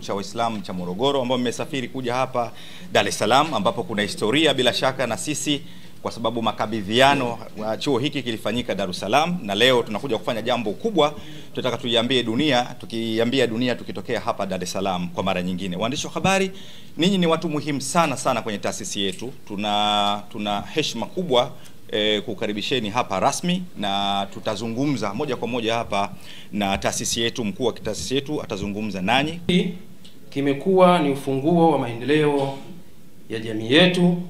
cha Waislamu cha Morogoro, ambao mmesafiri kuja hapa Dar es Salaam, ambapo kuna historia bila shaka na sisi, kwa sababu makabidhiano wa chuo hiki kilifanyika Dar es Salaam, na leo tunakuja kufanya jambo kubwa. Tunataka tuiambie dunia, tukiambia dunia tukitokea hapa Dar es Salaam kwa mara nyingine. Waandishi wa habari, ninyi ni watu muhimu sana kwenye taasisi yetu. Tuna heshima kubwa kukaribisheni hapa rasmi, na tutazungumza moja kwa moja hapa na taasisi yetu. Mkuu wa taasisi yetu atazungumza nanyi. Kimekuwa ni ufunguo wa maendeleo ya jamii yetu,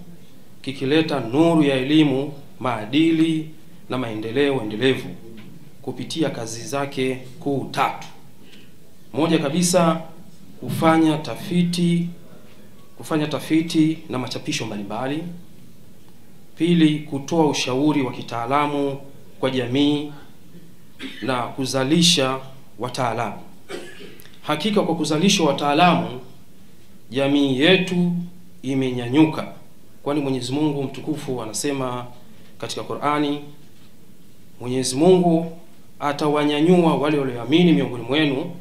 kikileta nuru ya elimu, maadili na maendeleo endelevu kupitia kazi zake kuu tatu. Moja kabisa, kufanya tafiti na machapisho mbalimbali. Pili, kutoa ushauri wa kitaalamu kwa jamii na kuzalisha wataalamu. Hakika kwa kuzalisha wataalamu, jamii yetu imenyanyuka, kwani Mwenyezi Mungu mtukufu anasema katika Qur'ani, Mwenyezi Mungu atawanyanyua wale walioamini miongoni mwenu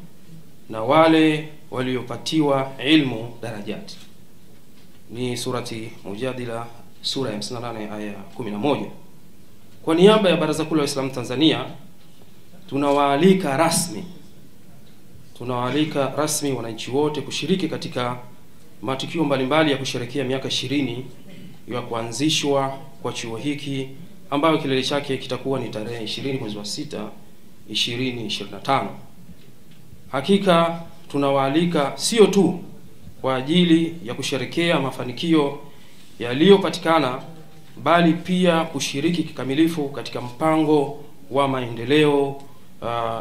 na wale waliopatiwa ilmu darajati. Ni surati Mujadila, sura ya 58 aya 11. Kwa niaba ya Baraza Kuu la Waislamu Tanzania, tunawaalika rasmi wananchi wote kushiriki katika matukio mbalimbali ya kusherehekea miaka 20 ya kuanzishwa kwa chuo hiki, ambayo kilele chake kitakuwa ni tarehe 20 mwezi wa 6 2025. Hakika tunawaalika sio tu kwa ajili ya kusherehekea mafanikio yaliyopatikana, bali pia kushiriki kikamilifu katika mpango wa maendeleo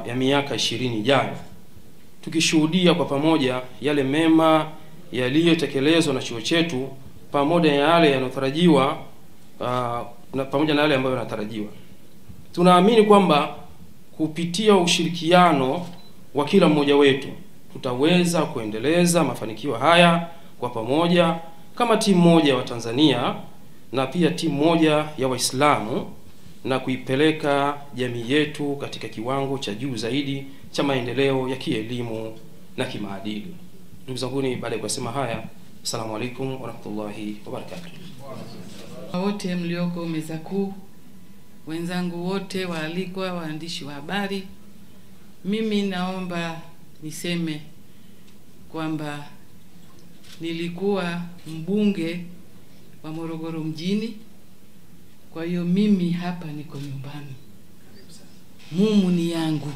ya miaka 20 ijayo, tukishuhudia kwa pamoja yale mema yaliyotekelezwa na chuo chetu pamoja na yale yanayotarajiwa pamoja na yale ambayo yanatarajiwa. Tunaamini kwamba kupitia ushirikiano wa kila mmoja wetu tutaweza kuendeleza mafanikio haya kwa pamoja kama timu moja wa Tanzania na pia timu moja ya Waislamu, na kuipeleka jamii yetu katika kiwango cha juu zaidi cha maendeleo ya kielimu na kimaadili. Ndugu zangu, baada ya kusema haya, asalamu alaykum wa rahmatullahi wa barakatuh. Wote mlioko meza kuu, wenzangu wote waalikwa, waandishi wa habari, mimi naomba niseme kwamba nilikuwa mbunge wa Morogoro mjini. Kwa hiyo mimi hapa niko nyumbani, mumu ni yangu.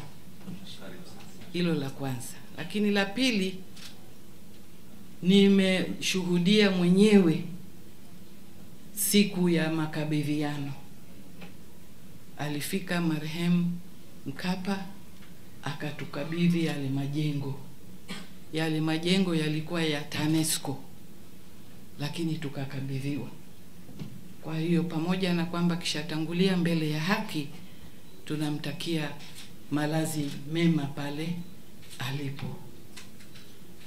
Hilo la kwanza. Lakini la pili, nimeshuhudia mwenyewe siku ya makabidhiano. Alifika marehemu Mkapa akatukabidhi yale majengo. Yale majengo yalikuwa ya TANESCO, lakini tukakabidhiwa. Kwa hiyo pamoja na kwamba kishatangulia mbele ya haki, tunamtakia malazi mema pale alipo.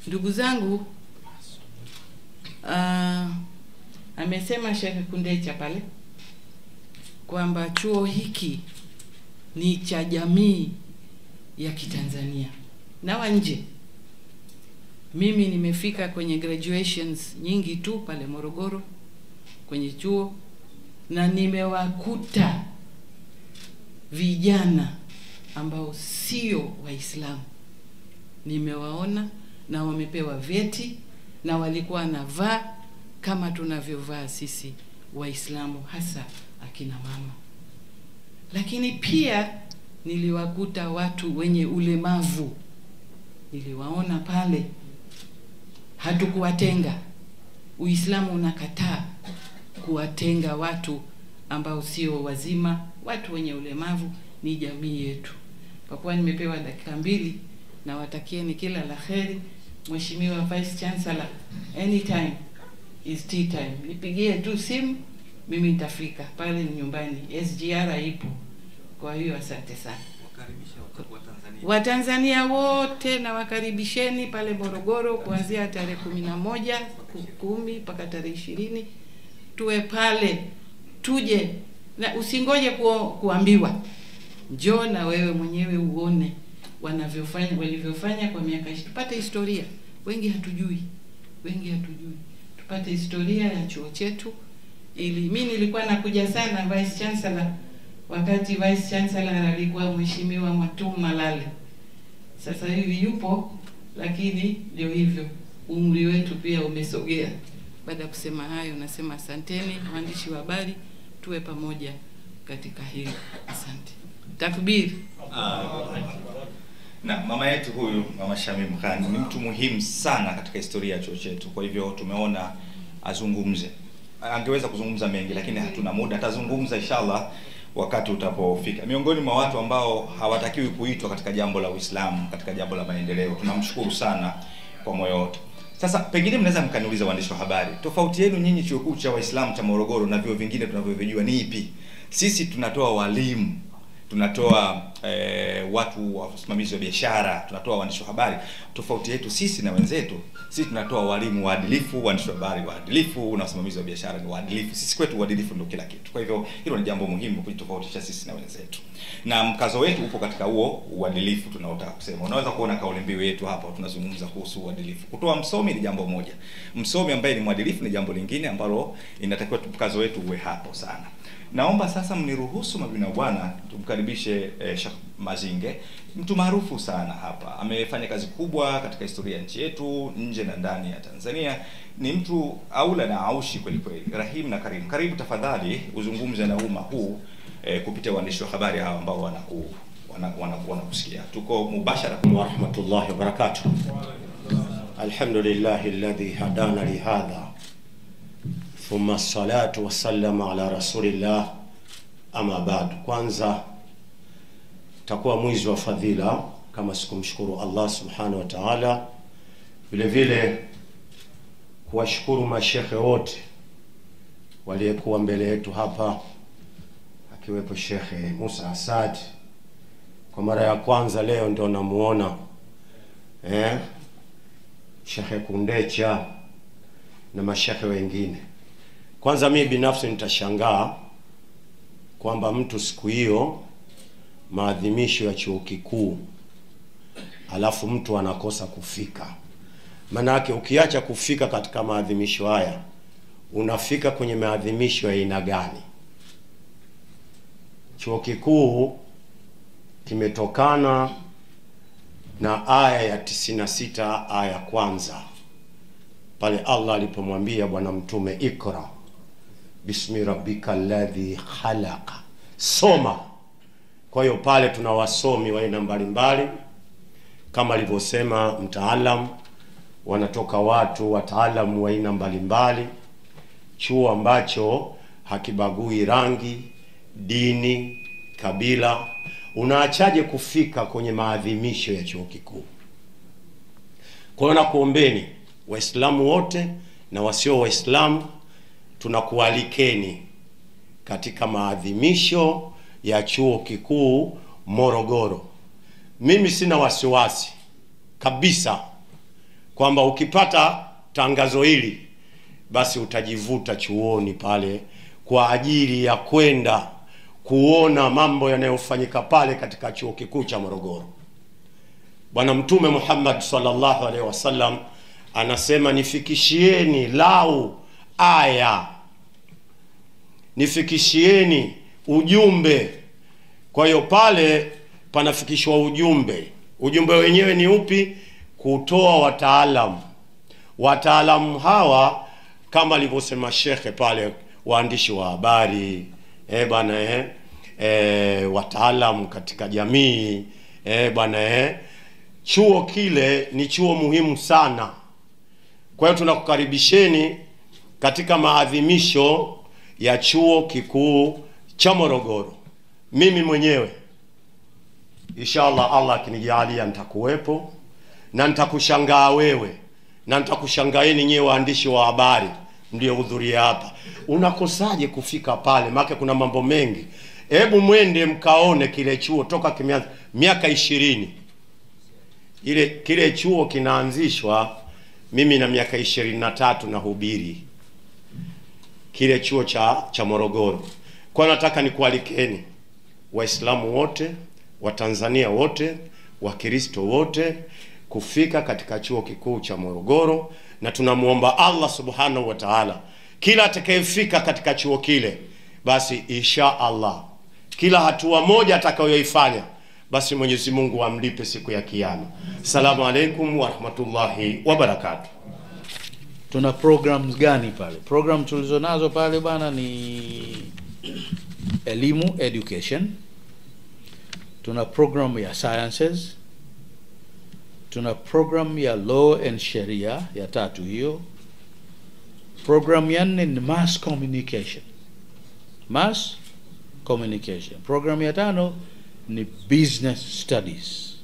Ndugu zangu, amesema Sheikh Kundecha pale kwamba chuo hiki ni cha jamii ya Kitanzania na wa nje. Mimi nimefika kwenye graduations nyingi tu pale Morogoro kwenye chuo, na nimewakuta vijana ambao sio Waislamu. Nimewaona na wamepewa vyeti na walikuwa navaa kama tunavyovaa sisi Waislamu, hasa akina mama. Lakini pia niliwakuta watu wenye ulemavu, niliwaona pale. Hatukuwatenga. Uislamu unakataa kuwatenga watu ambao sio wazima. Watu wenye ulemavu ni jamii yetu. Kwa kuwa nimepewa dakika 2, na watakieni kila la kheri. Mheshimiwa Vice Chancellor, anytime is tea time. Nipigie tu simu, mimi nitafika pale nyumbani. SGR ipo. Kwa hiyo asante sana. Watanzania wote na wakaribisheni pale Morogoro kuanzia tarehe 11 10 mpaka tarehe 20. Tuwe pale, tuje, na usingoje kuambiwa. Njoo na wewe mwenyewe uone walivyofanya kwa miaka 20. Tupate historia. wengi hatujui. Tupate historia ya chuo chetu. Ili mimi nilikuwa nakuja sana Vice Chancellor wakati Vice Chancellor alikuwa Mheshimiwa Mwatum Malale. Sasa hivi yupo, lakini ndio hivyo, umri wetu pia umesogea. Baada ya kusema hayo, nasema asanteni waandishi wa habari, tuwe pamoja katika hili. Asante. Takbir. Na mama yetu huyu, Mama Shamim Khan, ni mtu muhimu sana katika historia ya chuo chetu. Kwa hivyo tumeona azungumze. Angeweza kuzungumza mengi, lakini hatuna muda. Atazungumza inshallah wakati utapofika. Miongoni mwa watu ambao hawatakiwi kuitwa katika jambo la Uislamu, katika jambo la maendeleo. Tunamshukuru sana kwa moyo wote. Sasa pengine mnaweza mkaniuliza waandishi wa habari, tofauti yenu nyinyi chuo kikuu cha Waislamu cha Morogoro na vyuo vingine tunavyovijua ni ipi? Sisi tunatoa walimu, tunatoa watu wa usimamizi wa biashara, tunatoa waandishi wa habari. Tofauti yetu sisi na wenzetu, sisi tunatoa walimu waadilifu, waandishi wa habari waadilifu, na wasimamizi wa biashara ni waadilifu. Sisi kwetu uadilifu ndio kila kitu. Kwa hivyo hilo ni jambo muhimu kujitofautisha sisi na wenzetu, na mkazo wetu upo katika huo uadilifu tunaotaka kusema. Unaweza kuona kauli mbiu yetu hapa, tunazungumza kuhusu uadilifu. Kutoa msomi ni jambo moja, msomi ambaye ni mwadilifu ni jambo lingine ambalo inatakiwa mkazo wetu uwe hapo sana. Naomba sasa mniruhusu mabina bwana, tumkaribishe Sheikh Mazinge, mtu maarufu sana hapa. Amefanya kazi kubwa katika historia ya nchi yetu, nje na ndani ya Tanzania. Ni mtu aula na aushi kweli kweli, rahim na karimu. Karibu tafadhali uzungumze na umma huu kupitia waandishi wa habari hawa ambao wanakusikia. Tuko mubashara. Wa rahmatullahi wa barakatuh. Alhamdulillahi alladhi hadana li hadha. Thumma salatu wassalamu ala rasulillah, ama ba'd. Kwanza takuwa mwizi wa fadhila kama sikumshukuru Allah subhanahu wa ta'ala. Vile vile kuwashukuru mashekhe wote waliokuwa mbele yetu hapa, akiwepo Sheikh Musa Asad. Kwa mara ya kwanza leo ndio namuona Sheikh Kundecha na mashekhe wengine. Kwanza mimi binafsi nitashangaa kwamba mtu siku hiyo maadhimisho ya chuo kikuu alafu mtu anakosa kufika. Maana yake ukiacha kufika katika maadhimisho haya, unafika kwenye maadhimisho ya aina gani? Chuo kikuu kimetokana na aya ya 96 aya ya kwanza, pale Allah alipomwambia bwana mtume ikra bismi rabbika alladhi khalaqa, soma. Kwa hiyo pale tuna wasomi wa aina mbalimbali, kama alivyosema mtaalam, wanatoka watu wataalamu wa aina mbalimbali, chuo ambacho hakibagui rangi, dini, kabila. Unaachaje kufika kwenye maadhimisho ya chuo kikuu? Kwa hiyo nakuombeni Waislamu wote na wasio Waislamu, tunakualikeni katika maadhimisho ya chuo kikuu Morogoro. Mimi sina wasiwasi kabisa kwamba ukipata tangazo hili basi utajivuta chuoni pale kwa ajili ya kwenda kuona mambo yanayofanyika pale katika chuo kikuu cha Morogoro. Bwana Mtume Muhammad sallallahu alaihi wasallam anasema, nifikishieni lau aya, nifikishieni ujumbe. Kwa hiyo pale panafikishwa ujumbe. Ujumbe wenyewe ni upi? Kutoa wataalamu. Wataalamu hawa kama alivyosema shekhe pale, waandishi wa habari, wataalamu katika jamii, chuo kile ni chuo muhimu sana. Kwa hiyo tunakukaribisheni katika maadhimisho ya chuo kikuu cha Morogoro. Mimi mwenyewe inshallah Allah akinijalia nitakuwepo, na nitakushangaa wewe, na nitakushangaeni nyewe waandishi wa habari ndio hudhuria hapa. Unakosaje kufika pale? Maana kuna mambo mengi. Hebu mwende mkaone kile chuo toka kimeanza miaka 20. Kile chuo kinaanzishwa, mimi na miaka 23 na hubiri kile chuo cha Morogoro. Kwa nataka nikualikeni Waislamu wote, Watanzania wote, Wakristo wote, kufika katika chuo kikuu cha Morogoro, na tunamuomba Allah subhanahu wa ta'ala kila atakayefika katika chuo kile, basi insha Allah kila hatua moja atakayoifanya, basi Mwenyezi Mungu amlipe siku ya Kiyama. Assalamu alaikum wa rahmatullahi wa barakatuh. Tuna programs gani pale? Program tulizonazo pale bana ni elimu, education. Tuna program ya sciences. Tuna program ya law and sharia, ya tatu hiyo. Program ya 4 ni mass communication. Mass communication. Program ya 5 ni business studies.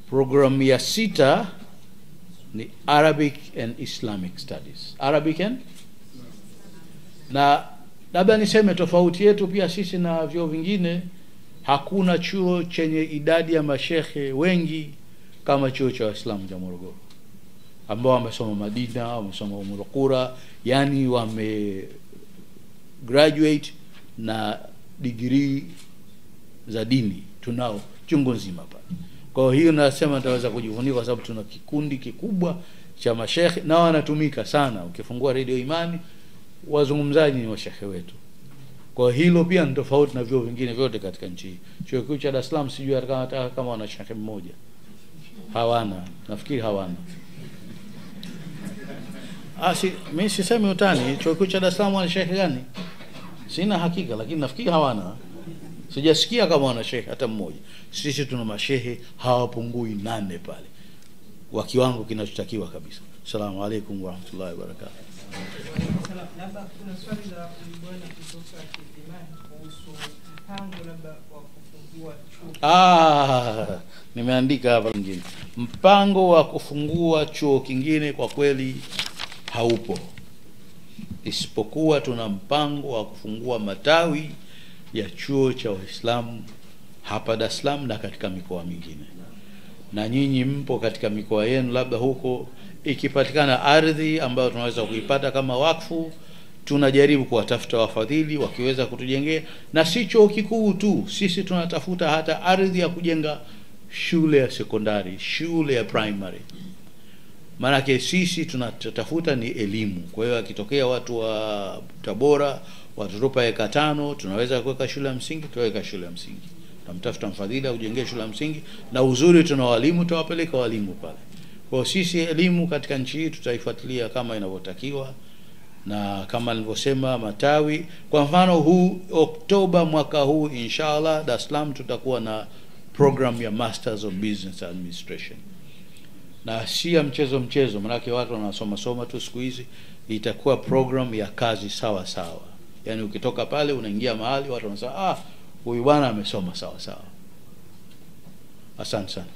Program ya 6 ni Arabic and Islamic studies. Arabic and, na labda niseme tofauti yetu pia sisi na vyuo vingine, hakuna chuo chenye idadi ya mashehe wengi kama chuo cha Waislamu cha Morogoro, ambao wamesoma Madina, wamesoma Ummul Qura, yani wame graduate na degree za dini, tunao chungu nzima pale. Kwa hiyo nasema tutaweza kujivunia kwa sababu tuna kikundi kikubwa cha mashehe na wanatumika sana. Ukifungua Radio Imani, wazungumzaji ni mashehe wetu. Kwa hilo pia ni tofauti na vyuo vingine vyote katika nchi hii. Chuo kikuu cha Dar es Salaam sijui kama wana shehe mmoja. Hawana, nafikiri hawana. Mimi sisemi utani, chuo kikuu cha Dar es Salaam wana shehe gani? Sina hakika, lakini nafikiri hawana. Sijasikia kama wana shehe hata mmoja. Sisi tuna mashehe hawapungui 8 pale, wa kiwango kinachotakiwa kabisa. Assalamu alaikum wa rahmatullahi wa barakatuh. Labda kuna swali la bwana kutoka Kilimani kuhusu mpango labda wa kufungua chuo. Nimeandika hapa mwingine. Mpango wa kufungua chuo kingine kwa kweli haupo, isipokuwa tuna mpango wa kufungua matawi ya chuo cha Waislamu hapa Dar es Salaam na katika mikoa mingine. Na nyinyi mpo katika mikoa yenu, labda huko ikipatikana ardhi ambayo tunaweza kuipata kama wakfu, tunajaribu kuwatafuta wafadhili wakiweza kutujengea. Na si chuo kikuu tu, sisi tunatafuta hata ardhi ya kujenga shule ya sekondari, shule ya primary. Maana sisi tunatafuta ni elimu. Kwa hiyo akitokea watu wa Tabora watutupa eka 5, tunaweza kuweka shule ya msingi, tuweka shule ya msingi. Tunamtafuta mfadhili ujengee shule ya msingi, na uzuri tuna walimu, tutawapeleka walimu pale. Kwa sisi elimu katika nchi hii tutaifuatilia kama inavyotakiwa, na kama nilivyosema matawi. Kwa mfano huu Oktoba mwaka huu inshallah Dar es Salaam tutakuwa na program ya Masters of Business Administration. Na si ya mchezo, maana watu wanasoma tu siku hizi. Itakuwa program ya kazi sawa sawa. Yani ukitoka pale unaingia mahali watu wanasema huyu bwana amesoma sawa sawa. Asante sana.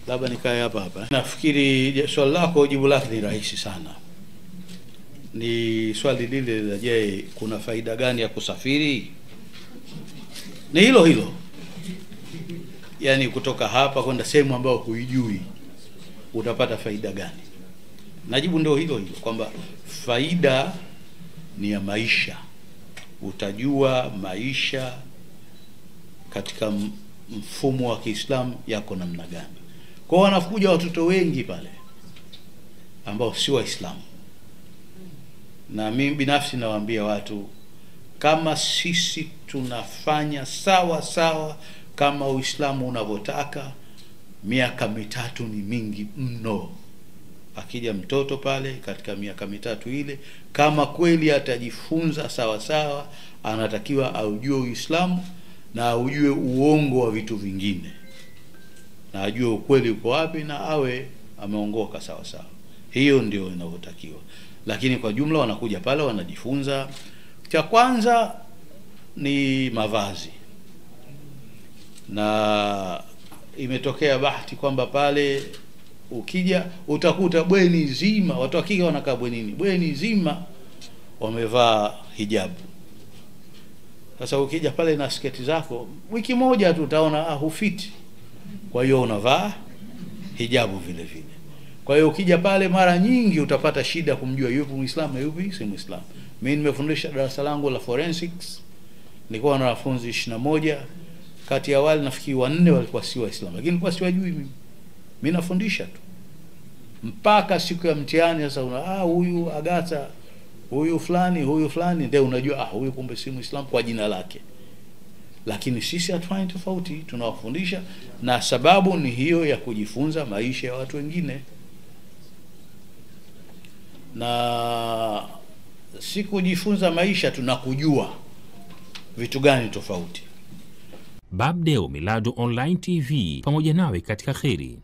Labda nikae hapa. Nafikiri swali lako jibu lake ni rahisi sana. Ni swali lile la je, kuna faida gani ya kusafiri? Ni hilo. Yani kutoka hapa kwenda sehemu ambayo huijui utapata faida gani? Najibu ndio hilo kwamba faida ni ya maisha. Utajua maisha katika mfumo wa Kiislamu yako namna gani. Kwa wanakuja watoto wengi pale ambao si Waislamu. Na mimi binafsi nawaambia watu, kama sisi tunafanya sawa sawa kama Uislamu unavyotaka, miaka 3 ni mingi mno. Akija mtoto pale katika miaka 3 ile, kama kweli atajifunza sawa sawa, anatakiwa aujue Uislamu na aujue uongo wa vitu vingine, na ajue ukweli uko wapi, na awe ameongoka sawa sawa. Hiyo ndio inavyotakiwa. Lakini kwa jumla wanakuja pale wanajifunza. Cha kwanza ni mavazi, na imetokea bahati kwamba pale ukija utakuta bweni zima, watu wa kike wanakaa bwenini, bweni zima wamevaa hijabu. Sasa ukija pale na sketi zako, wiki moja tu utaona hufiti. Kwa hiyo unavaa hijabu vile vile. Kwa hiyo ukija pale mara nyingi utapata shida kumjua yupi Muislamu na yupi si Muislamu. Mimi nimefundisha darasa langu la forensics. Nilikuwa na wanafunzi 21. kati ya wale nafikiri 4 walikuwa si Waislamu, lakini nilikuwa siwajui mimi nafundisha tu mpaka siku ya mtihani. Sasa huyu Agatha, huyu fulani ndio unajua huyu kumbe si Muislamu kwa jina lake. Lakini sisi hatufanyi tofauti, tunawafundisha, na sababu ni hiyo ya kujifunza maisha ya watu wengine, na si kujifunza maisha, tunakujua vitu gani tofauti. Babdeo Miladu Online TV, pamoja nawe katika kheri.